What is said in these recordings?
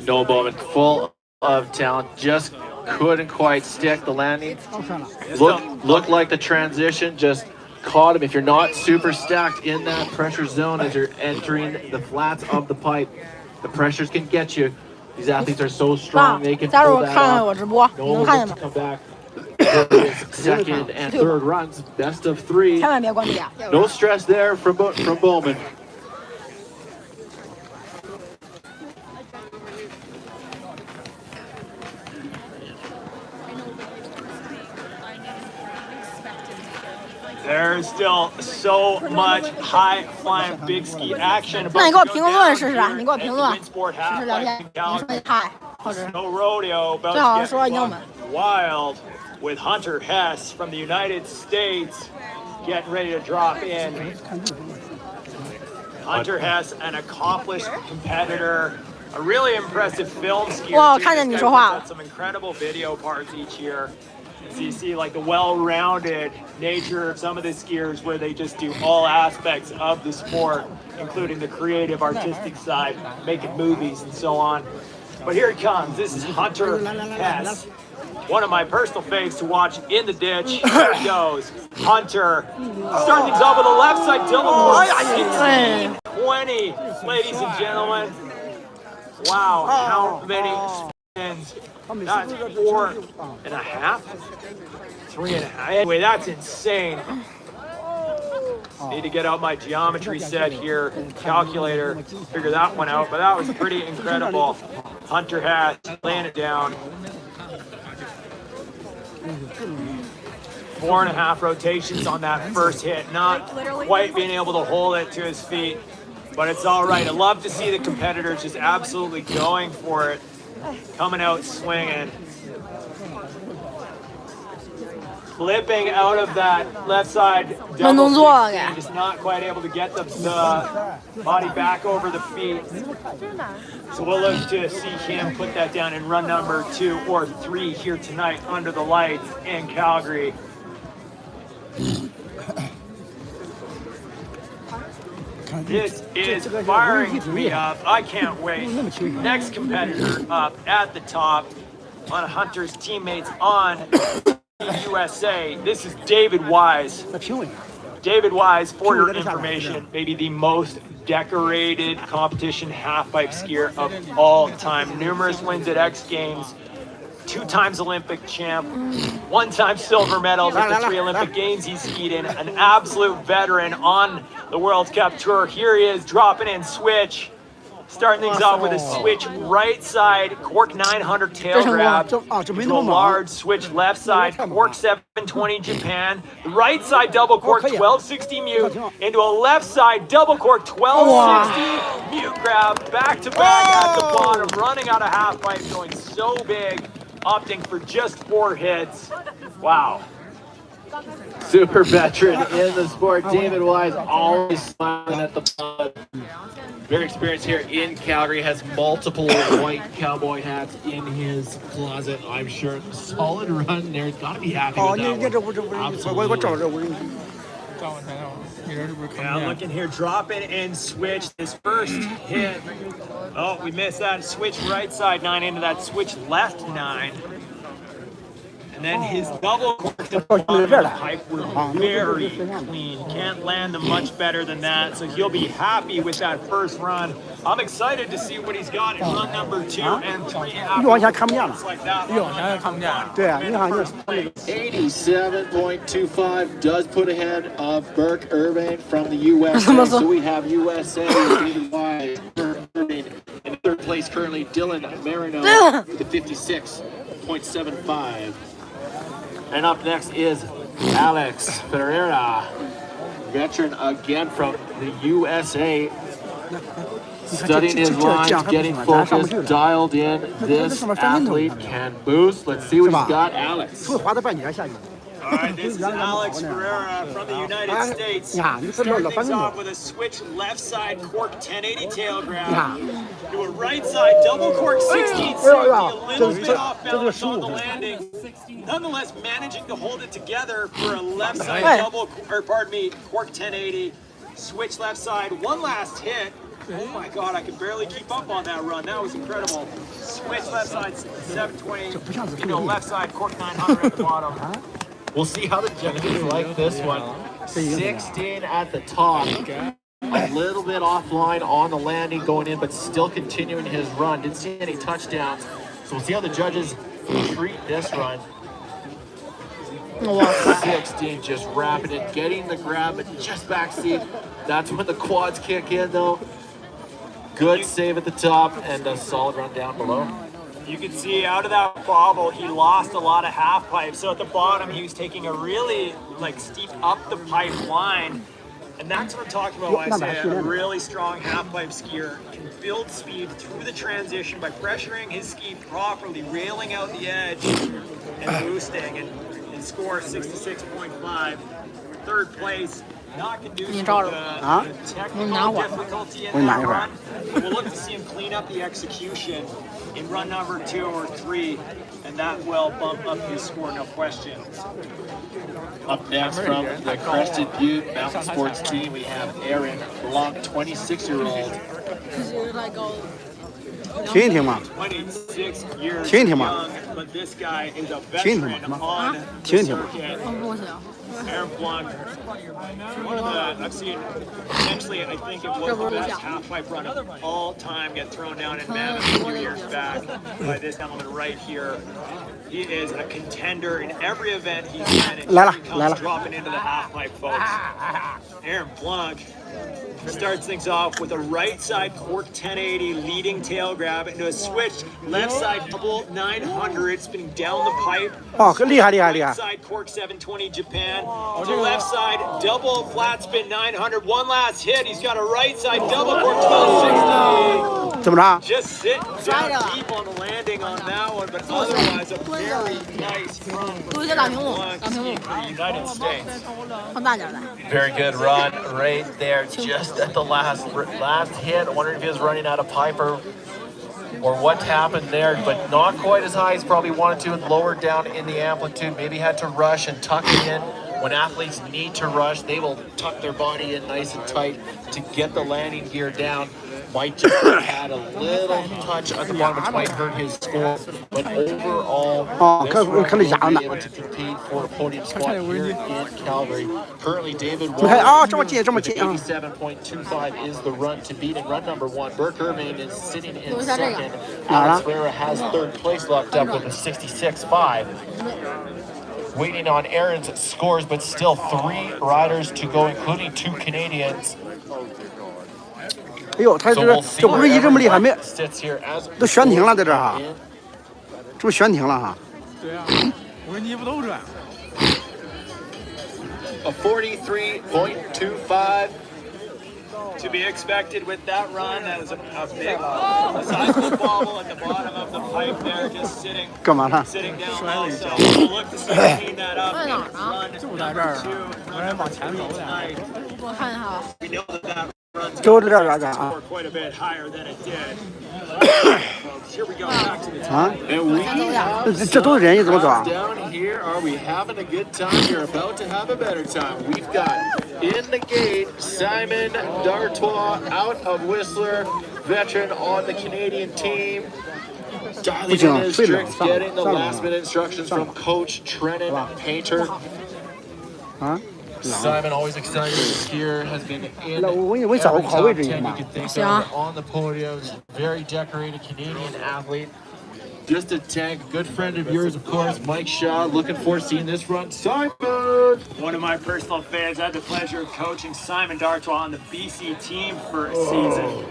Noah Bowman, full of talent, just couldn't quite stick the landing. Looked like the transition just caught him. If you're not super stacked in that pressure zone as you're entering the flats of the pipe, the pressures can get you. These athletes are so strong, they can pull that off. Noah looks to come back for his second and third runs, best of 3. No stress there from Bowman. There's still so much high-flying big ski action. 那你给我评论试试，你给我评论，试试聊天，你说你嗨，或者 No rodeo 最好 about 说 to 英文 get。wild with Hunter Hess from the United States getting ready to drop in. Hunter Hess, an accomplished competitor, a really impressive film skier. 哇，我 too. 看见 This 你 guy 说话 puts 了 out。some incredible video parts each year. So you see like the well-rounded nature of some of the skiers where they just do all aspects of the sport, including the creative, artistic side, making movies and so on. But here he comes. This is Hunter Hess. One of my personal faves to watch in the ditch. Here he goes. Hunter starting things off with the left side double. 16-20, ladies and gentlemen. Wow, how many spins? That's 4.5? 3.5. Anyway, that's insane. Need to get out my geometry set here, calculator, figure that one out. But that was pretty incredible. Hunter Hess laying it down. 4.5 rotations on that first hit. Not quite being able to hold it to his feet, but it's all right. I love to see the competitors just absolutely going for it, coming out swinging. Flipping out of that left side double 16, just not quite able to get the body back over the feet. So we'll look to see him put that down in run number 2 or 3 here tonight under the lights in Calgary. This is firing me up. I can't wait. Next competitor up at the top, one of Hunter's teammates on USA. This is David Wise. David Wise, for your information, maybe the most decorated competition halfpipe skier of all time. Numerous wins at X Games, 2 times Olympic champ, 1 time silver medals at the 3 Olympic Games he skied in. An absolute veteran on the World Cup Tour. Here he is dropping in switch. Starting things off with a switch right side, cork 900 tail grab, to a large switch left side, cork 720 Japan, the right side double cork 1260 mute, into a left side double cork 1260 mute grab, back to back at the bottom, running out of half pipe, going so big, opting for just 4 hits. Wow. Super veteran in the sport, David Wise, always smiling at the bud. Very experienced here in Calgary, has multiple white cowboy hats in his closet. I'm sure solid run there. He's got to be happy with that one. Absolutely. Yeah, looking here, drop in and switch. This first hit. Oh, we missed that. Switch right side 9 into that switch left 9. And then his double cork to the bottom of the pipe was very clean. Can't land them much better than that, so he'll be happy with that first run. I'm excited to see what he's got in run number 2 and 3 after like that. 87.25 does put ahead of Burke Irving from the USA. So we have USA David Wise, Burke Irving in 3rd place currently. Dylan Marino with the 56.75. And up next is Alex Ferreira, veteran again from the USA. Studying his lines, getting focused, dialed in. This athlete can boost. Let's see what he's got, Alex. All right, this is Alex Ferreira from the United States. Starting things off with a switch left side cork 1080 tail grab. To a right side double cork 1660, a little bit off balance on the landing. Nonetheless, managing to hold it together for a left side cork 1080. Switch left side, one last hit. Oh my God, I could barely keep up on that run. That was incredible. Switch left side 720, left side cork 900 at the bottom. We'll see how the judges like this one. 16 at the top. A little bit offline on the landing going in, but still continuing his run. Didn't see any touchdowns. So we'll see how the judges treat this run. 16 just rapid and getting the grab, but just backseat. That's when the quads kick in though. Good save at the top and a solid run down below. You can see out of that bobble, he lost a lot of half pipe. So at the bottom, he was taking a really steep up the pipe line. And that's what I'm talking about when I say a really strong half pipe skier can build speed through the transition by pressuring his ski properly, railing out the edge and boosting and score 66.5. Third place, not conducive to the technical difficulty in that run. We'll look to see him clean up the execution in run number 2 or 3, and that will bump up his score, no question. Up next from the Crested Butte Mountain Sports team, we have Aaron Blanc, 26-year-old. 听一听嘛， 26 years 听一听嘛， young, but this guy is a 听一听 veteran 嘛， on the 听一听嘛。 circuit. 不行。 Aaron Blanc, one of the, I've seen, potentially, I think it was the best half-pipe run of all time, get thrown down in Mammoth a few years back by this gentleman right here. He is a contender in every event he's in, and here he comes dropping into the half-pipe, folks. Aaron Blanc starts things off with a right side cork 1080 leading tail grab into a switch left side double 900 spinning down the pipe. 哦，厉害厉害厉害 Right！ side cork 720 Japan to left side double flat spin 900. One last hit. He's got a right side double cork 1260. 怎么着？ Just sitting down deep on the landing on that one, but otherwise a very nice run from Aaron Blanc skiing for the United States. 放大点来。 Very good run right there, just at the last hit. I wonder if he was running out of pipe or what happened there, but not quite as high as probably wanted to, and lower down in the amplitude. Maybe had to rush and tuck it in. When athletes need to rush, they will tuck their body in nice and tight to get the landing gear down. Might just have had a little touch at the bottom, which might hurt his score. But overall, this run will be able to compete for a podium spot here in Calgary. Currently, David Wallace, 87.25 is the run to beat in run number 1. Burke Irving is sitting in second. Alex Ferreira has third place locked up with a 66.5. Waiting on Aaron's scores, but still 3 riders to go, including 2 Canadians. 哎呦，他这不是一这么厉害没？ Sits here as 都悬停了，在这儿哈，这不悬停了哈？ 对啊，我说你不都这？ a 43.25. To be expected with that run, that was a big sizable bobble at the bottom of the pipe there, just sitting 干嘛呢？ down low. So we'll look to see him clean that up. in run 就在这儿 number 2, 我来往前走点。 tonight. 我看一下啊。 We know that run's 就这点儿干啊 score quite a bit higher than it did. Folks, here we go back to the 啊！ And we 这都是人，你怎么走啊？ down here. Are we having a good time? You're about to have a better time. We've got in the gate Simon D'Artois out of Whistler, veteran on the Canadian team. Dialing in his tricks, getting the last minute instructions from Coach Trennan Painter. 啊？ Simon, always excited to hear, has been in 那我 every 找个 top 好位置 10 you 嘛。 can think 行啊 of on the podiums. Very decorated Canadian athlete. Just a tank, good friend of yours, of course, Mike Shaw. Looking forward to seeing this run. Simon! One of my personal fans. I had the pleasure of coaching Simon D'Artois on the BC team for a season.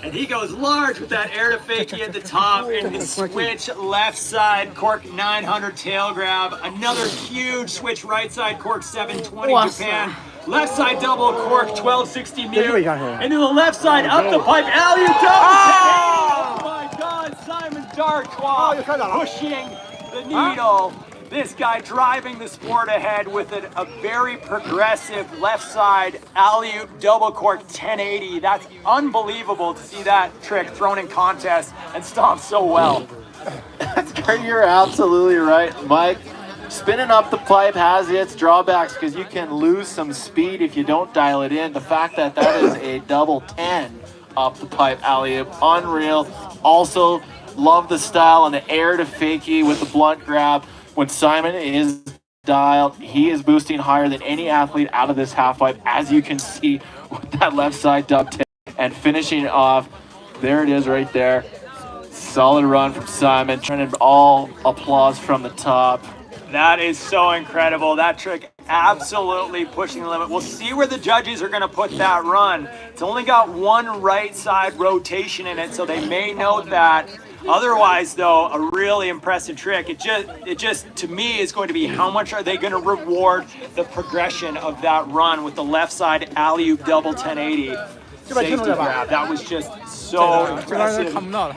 And he goes large with that air to fakie at the top and the switch left side cork 900 tail grab. Another huge switch right side cork 720 Japan. Left side double cork 1260 Mew. Into the left side up the pipe. Alley double 1080. Oh my God, Simon D'Artois pushing the needle. This guy driving the sport ahead with a very progressive left side alley-oop double cork 1080. That's unbelievable to see that trick thrown in contest and stomped so well. You're absolutely right, Mike. Spinning up the pipe has its drawbacks because you can lose some speed if you don't dial it in. The fact that that is a double 10 up the pipe alley-oop. Unreal. Also, love the style and the air to fakie with the blunt grab. When Simon is dialed, he is boosting higher than any athlete out of this half pipe, as you can see with that left side dub tip and finishing it off. There it is right there. Solid run from Simon. Turning all applause from the top. That is so incredible. That trick absolutely pushing the limit. We'll see where the judges are going to put that run. It's only got one right side rotation in it, so they may note that. Otherwise, though, a really impressive trick. It just to me is going to be how much are they going to reward the progression of that run with the left side alley-oop double 1080 safety grab. That was just so impressive.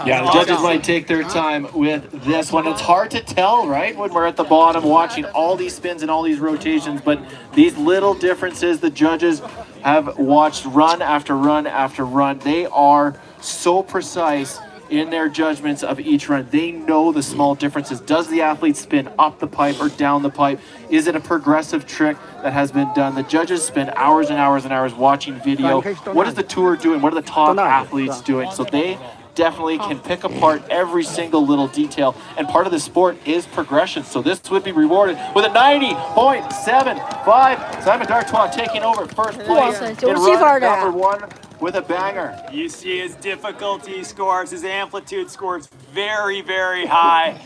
Yeah, the judges might take their time with this one. It's hard to tell, right, when we're at the bottom watching all these spins and all these rotations, but these little differences the judges have watched run after run after run. They are so precise in their judgments of each run. They know the small differences. Does the athlete spin up the pipe or down the pipe? Is it a progressive trick that has been done? The judges spend hours and hours and hours watching video. What is the tour doing? What are the top athletes doing? So they definitely can pick apart every single little detail. And part of the sport is progression. So this would be rewarded with a 90.75. Simon D'Artois taking over first place in run number 1 with a banger. You see his difficulty scores, his amplitude scores very, very high.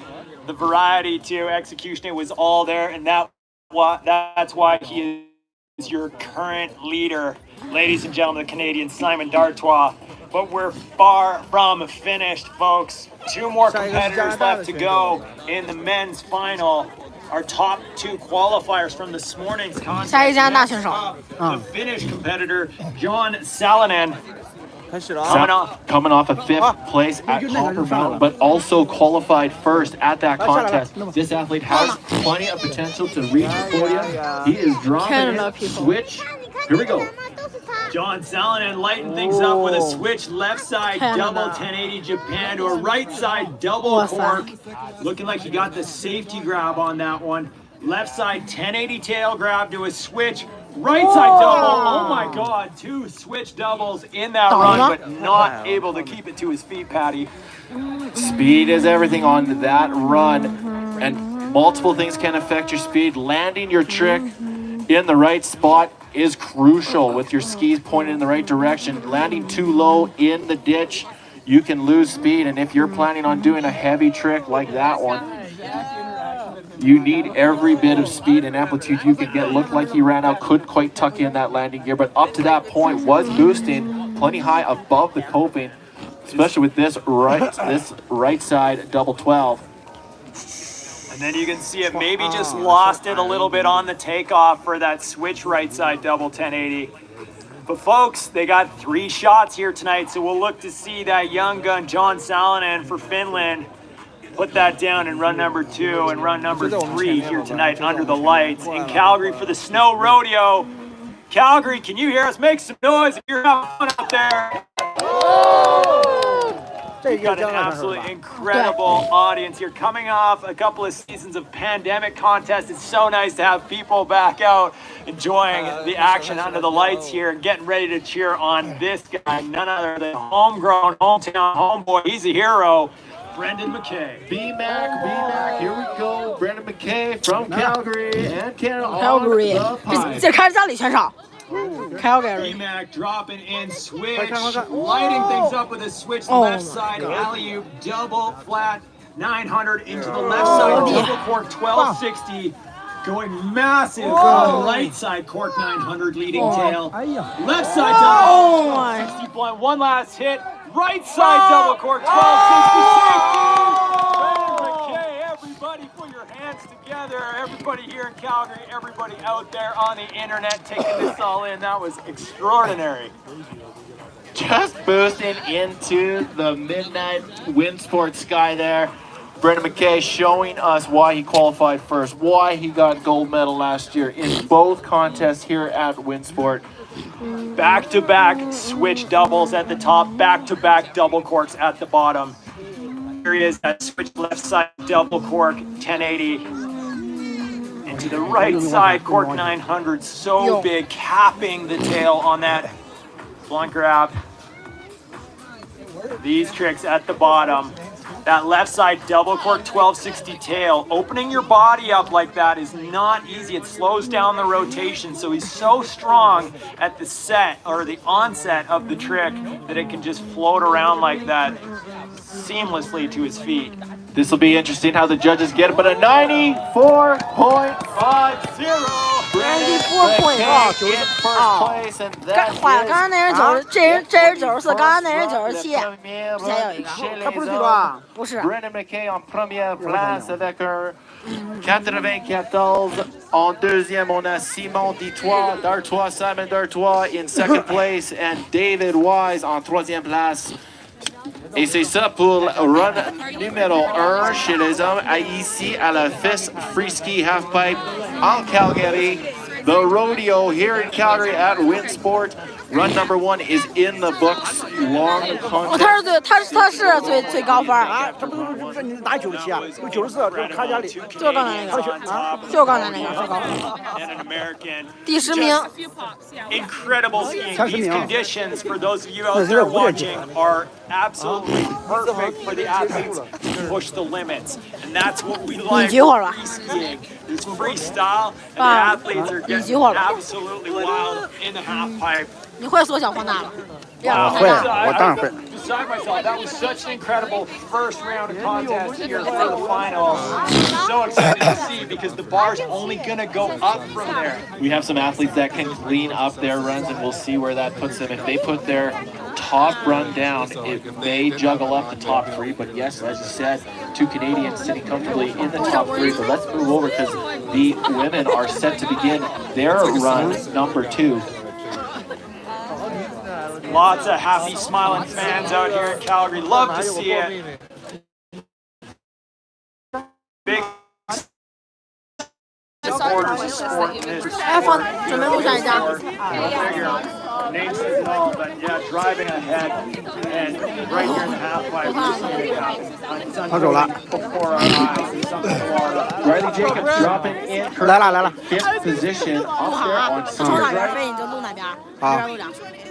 The variety to execution, it was all there, and that's why he is your current leader. Ladies and gentlemen, the Canadian Simon D'Artois. But we're far from finished, folks. 2 more competitors left to go in the men's final. Our top 2 qualifiers from this morning's contest. The Finnish competitor, John Salonen, coming off a 5th place at Copper Mountain, but also qualified first at that contest. This athlete has plenty of potential to reach the podium. He is dropping it. Switch. Here we go. John Salonen lighting things up with a switch left side double 1080 Japan to a right side double cork. Looking like he got the safety grab on that one. Left side 1080 tail grab to a switch. Right side double. Oh my God, 2 switch doubles in that run, but not able to keep it to his feet, Patty. Speed is everything on that run, and multiple things can affect your speed. Landing your trick in the right spot is crucial with your skis pointed in the right direction. Landing too low in the ditch, you can lose speed. And if you're planning on doing a heavy trick like that one, you need every bit of speed and amplitude you can get. Looked like he ran out, couldn't quite tuck in that landing gear, but up to that point was boosting plenty high above the coping, especially with this right side double 12. And then you can see it maybe just lost it a little bit on the takeoff for that switch right side double 1080. But folks, they got 3 shots here tonight, so we'll look to see that young gun John Salonen for Finland put that down in run number 2 and run number 3 here tonight under the lights in Calgary for the Snow Rodeo. Calgary, can you hear us? Make some noise if you're having fun out there. We've got an absolutely incredible audience here. Coming off a couple of seasons of pandemic contests, it's so nice to have people back out enjoying the action under the lights here and getting ready to cheer on this guy, none other than homegrown, hometown homeboy. He's a hero, Brendan McKay. B-Mac, here we go. Brendan McKay from Calgary and Canada. Calgary，这开始家里全场。Calgary. B-Mac dropping in switch, lighting things up with a switch left side alley-oop double flat 900 into the left side double cork 1260, going massive on the right side cork 900 leading tail, left side double 60 blind, one last hit, right side double cork 1260 safety. Everybody put your hands together. Everybody here in Calgary, everybody out there on the internet taking this all in. That was extraordinary. Just boosting into the midnight wind sport sky there. Brendan McKay showing us why he qualified first, why he got gold medal last year in both contests here at Windsport. Back-to-back switch doubles at the top, back-to-back double corks at the bottom. Here he is at switch left side double cork 1080 into the right side cork 900, so big, capping the tail on that blunt grab. these tricks at the bottom. That left side double cork 1260 tail. Opening your body up like that is not easy. It slows down the rotation. So he's so strong at the set or the onset of the trick that it can just float around like that seamlessly to his feet. This will be interesting how the judges get it, but a 94.50. 94.5 in first place, and that 坏了，刚刚那人90，这人94，刚刚那人97。之前有一个，他不是最多啊。不是。 Brendan McKay en première place avec un 94. En deuxième, on a Simon D'Artois, Simon D'Artois in second place, and David Wise en troisième place. Et c'est ça pour le run numéro 1 chez les hommes ici à la FIS Freeski Halfpipe en Calgary. The rodeo here in Calgary at Winsport. Run number 1 is in the books. Long 哦， contest. 他是最高分。啊，他不是你打97啊，有94，就是卡加里。就刚才那个，就刚才那个最高分。 And an American. 第10名。 Incredible skiing. That's These me. conditions for those of you out there watching are absolutely perfect for the athletes to push the limits. And that's what we like about free skiing. It's freestyle and the athletes are getting absolutely wild in the half pipe. 你会缩小放大吗？会，我当然会。 Beside myself, that was such an incredible first round of contest here for the finals. So excited to see because the bar's only gonna go up from there. We have some athletes that can clean up their runs, and we'll see where that puts them. If they put their top run down, it may juggle up the top 3. But yes, as you said, 2 Canadians sitting comfortably in the top 3. But let's move over because the women are set to begin their run number 2. Lots of happy, smiling fans out here in Calgary. Love to see it. Big supporters of sport in this. 哎，放，准备录上一张。 Name says it all, but yeah, driving ahead and right here in the half pipe, we're seeing it happen. It's before our eyes. It's something more. Riley Jacobs dropping in 来了。 fifth position 录 up 好 there 啊， on 从哪 senior 边 drive. 飞你就录哪边，哪边录着。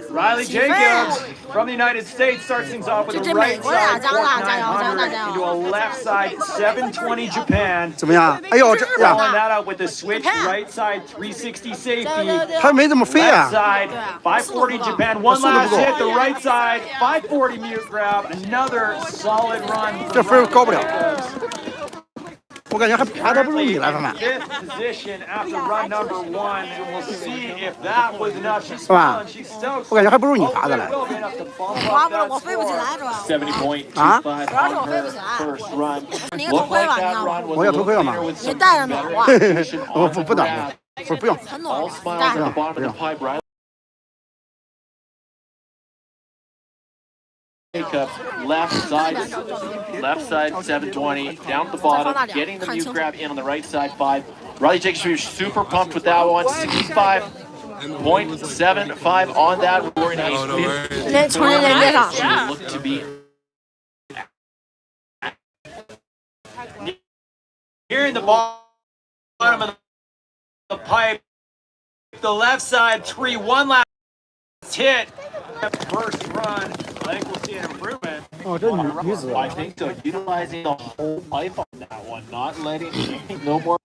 Riley Jacobs from the United States starts things off with a right side 4900 into a left side 720 Japan. 怎么样？哎呦，这呀， Following that up with a switch right side 360 safety. 他没怎么飞 Left 啊。 side 540 Japan. One last hit. The right side 540 mute grab. Another solid run. 这分高不了。我感觉还不如你来，范范。 Fifth position after run number 1, and we'll see if that was enough. She's 是吧 smiling, she's stoked. 我感觉还不如你爬的 Hopefully 来 it。will be enough to bump 滑 up 不是 that 我飞不起 score. 来，主要。 70.25 主要是我 on 飞不 her 起来。 first run. 你个 Looked 头盔 like 吧，你 that 要 run 不 was 我 a 要头 little 盔了嘛 cleaner with 你 some 戴着呢， better 我 execution 我 on the 不等 grab. 不用。很暖 All 和。 smiles 戴 at 着 the。bottom of the pipe. Riley Jacobs, left side 720, down at the bottom, getting the mute grab in on the right side 5. Riley Jacobs, we were super pumped with that one. 65.75 on that. We're in a 50. 从这连接上。 She looked to be Here in the bottom of the pipe, the left side 3, one last hit. First run, I think we'll see an improvement. 哦，这女子。 I think so. Utilizing the whole pipe on that one, not letting no more